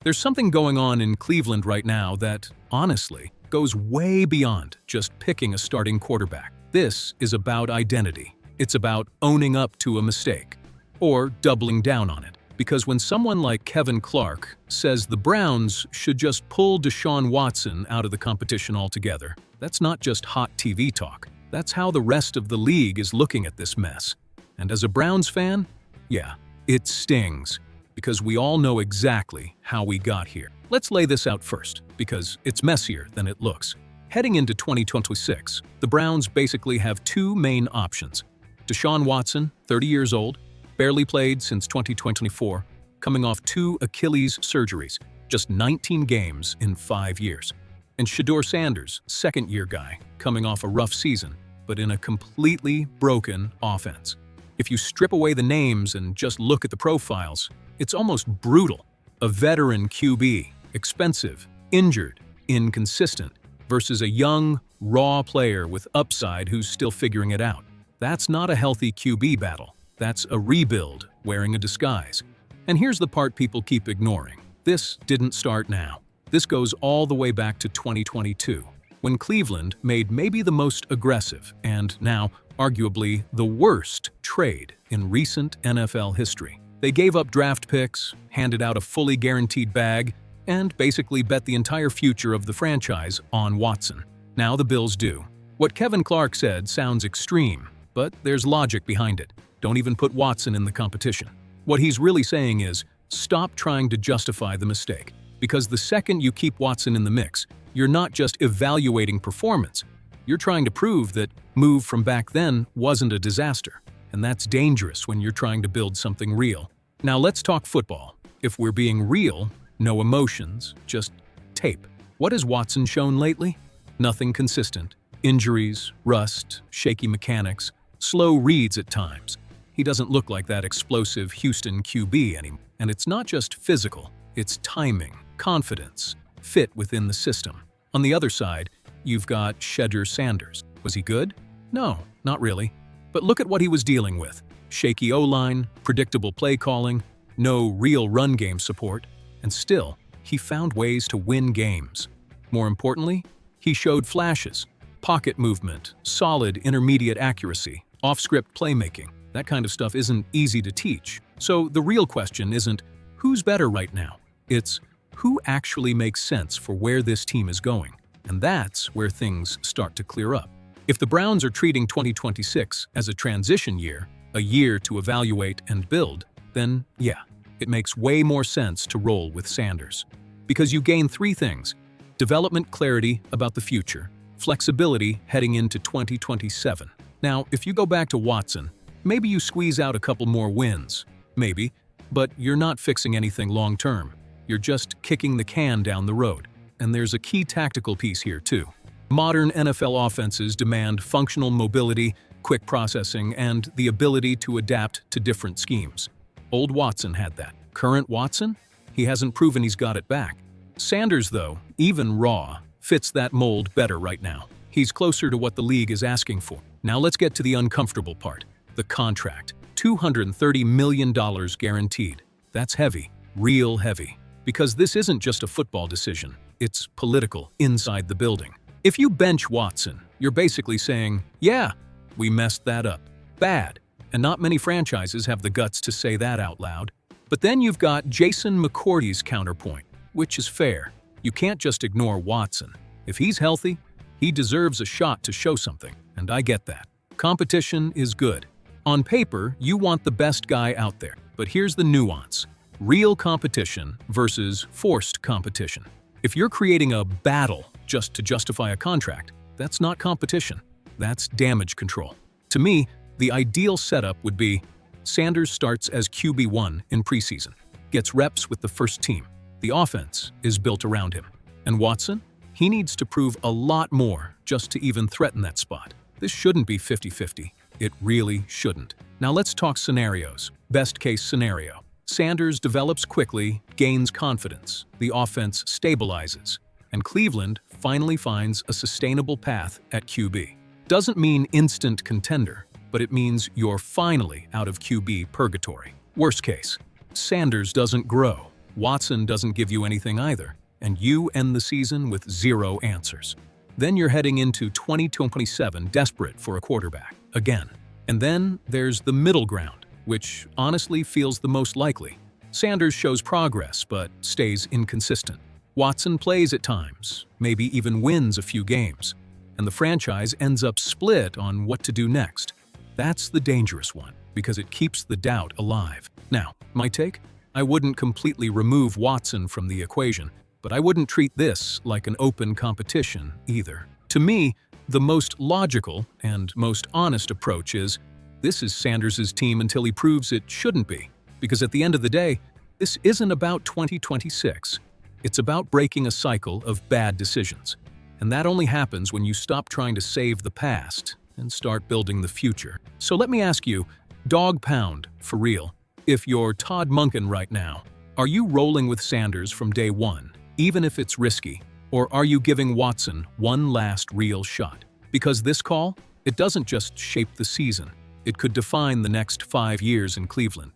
There's something going on in Cleveland right now that, honestly, goes way beyond just picking a starting quarterback. This is about identity. It's about owning up to a mistake, or doubling down on it. Because when someone like Kevin Clark says the Browns should just pull Deshaun Watson out of the competition altogether, that's not just hot TV talk. That's how the rest of the league is looking at this mess. And as a Browns fan, yeah, it stings, because we all know exactly how we got here. Let's lay this out first, because it's messier than it looks. Heading into 2026, the Browns basically have two main options. Deshaun Watson, 30 years old, barely played since 2024, coming off 2 Achilles surgeries, just 19 games in 5 years. And Shedeur Sanders, second-year guy, coming off a rough season, but in a completely broken offense. If you strip away the names and just look at the profiles, it's almost brutal. A veteran QB, expensive, injured, inconsistent, versus a young, raw player with upside who's still figuring it out. That's not a healthy QB battle. That's a rebuild wearing a disguise. And here's the part people keep ignoring. This didn't start now. This goes all the way back to 2022, when Cleveland made maybe the most aggressive and now arguably the worst trade in recent NFL history. They gave up draft picks, handed out a fully guaranteed bag, and basically bet the entire future of the franchise on Watson. Now the Bills do. What Kevin Clark said sounds extreme, but there's logic behind it. Don't even put Watson in the competition. What he's really saying is, stop trying to justify the mistake. Because the second you keep Watson in the mix, you're not just evaluating performance. You're trying to prove that move from back then wasn't a disaster. And that's dangerous when you're trying to build something real. Now let's talk football. If we're being real, no emotions, just tape. What has Watson shown lately? Nothing consistent. Injuries, rust, shaky mechanics, slow reads at times. He doesn't look like that explosive Houston QB anymore. And it's not just physical, it's timing, confidence, fit within the system. On the other side, you've got Shedeur Sanders. Was he good? No, not really. But look at what he was dealing with. Shaky O-line, predictable play calling, no real run game support, and still, he found ways to win games. More importantly, he showed flashes, pocket movement, solid intermediate accuracy, off-script playmaking. That kind of stuff isn't easy to teach. So the real question isn't who's better right now. It's who actually makes sense for where this team is going. And that's where things start to clear up. If the Browns are treating 2026 as a transition year, a year to evaluate and build, then yeah, it makes way more sense to roll with Sanders. Because you gain 3 things: development clarity about the future, flexibility heading into 2027. Now, if you go back to Watson, maybe you squeeze out a couple more wins, maybe, but you're not fixing anything long-term. You're just kicking the can down the road. And there's a key tactical piece here too. Modern NFL offenses demand functional mobility, quick processing, and the ability to adapt to different schemes. Old Watson had that. Current Watson? He hasn't proven he's got it back. Sanders, though, even raw, fits that mold better right now. He's closer to what the league is asking for. Now let's get to the uncomfortable part. The contract. $230 million guaranteed. That's heavy. Real heavy. Because this isn't just a football decision. It's political inside the building. If you bench Watson, you're basically saying, yeah, we messed that up. Bad. And not many franchises have the guts to say that out loud. But then you've got Jason McCourty's counterpoint, which is fair. You can't just ignore Watson. If he's healthy, he deserves a shot to show something, and I get that. Competition is good. On paper, you want the best guy out there. But here's the nuance. Real competition versus forced competition. If you're creating a battle just to justify a contract, that's not competition. That's damage control. To me, the ideal setup would be Sanders starts as QB1 in preseason, gets reps with the first team. The offense is built around him. And Watson? He needs to prove a lot more just to even threaten that spot. This shouldn't be 50-50. It really shouldn't. Now let's talk scenarios. Best case scenario. Sanders develops quickly, gains confidence, the offense stabilizes, and Cleveland finally finds a sustainable path at QB. Doesn't mean instant contender, but it means you're finally out of QB purgatory. Worst case, Sanders doesn't grow. Watson doesn't give you anything either, and you end the season with 0 answers. Then you're heading into 2027 desperate for a quarterback, again. And then there's the middle ground, which honestly feels the most likely. Sanders shows progress, but stays inconsistent. Watson plays at times, maybe even wins a few games, and the franchise ends up split on what to do next. That's the dangerous one, because it keeps the doubt alive. Now, my take? I wouldn't completely remove Watson from the equation, but I wouldn't treat this like an open competition either. To me, the most logical and most honest approach is, this is Sanders' team until he proves it shouldn't be, because at the end of the day, this isn't about 2026. It's about breaking a cycle of bad decisions. And that only happens when you stop trying to save the past and start building the future. So let me ask you, dog pound, for real, if you're Todd Monken right now, are you rolling with Sanders from day one, even if it's risky? Or are you giving Watson one last real shot? Because this call, it doesn't just shape the season. It could define the next 5 years in Cleveland.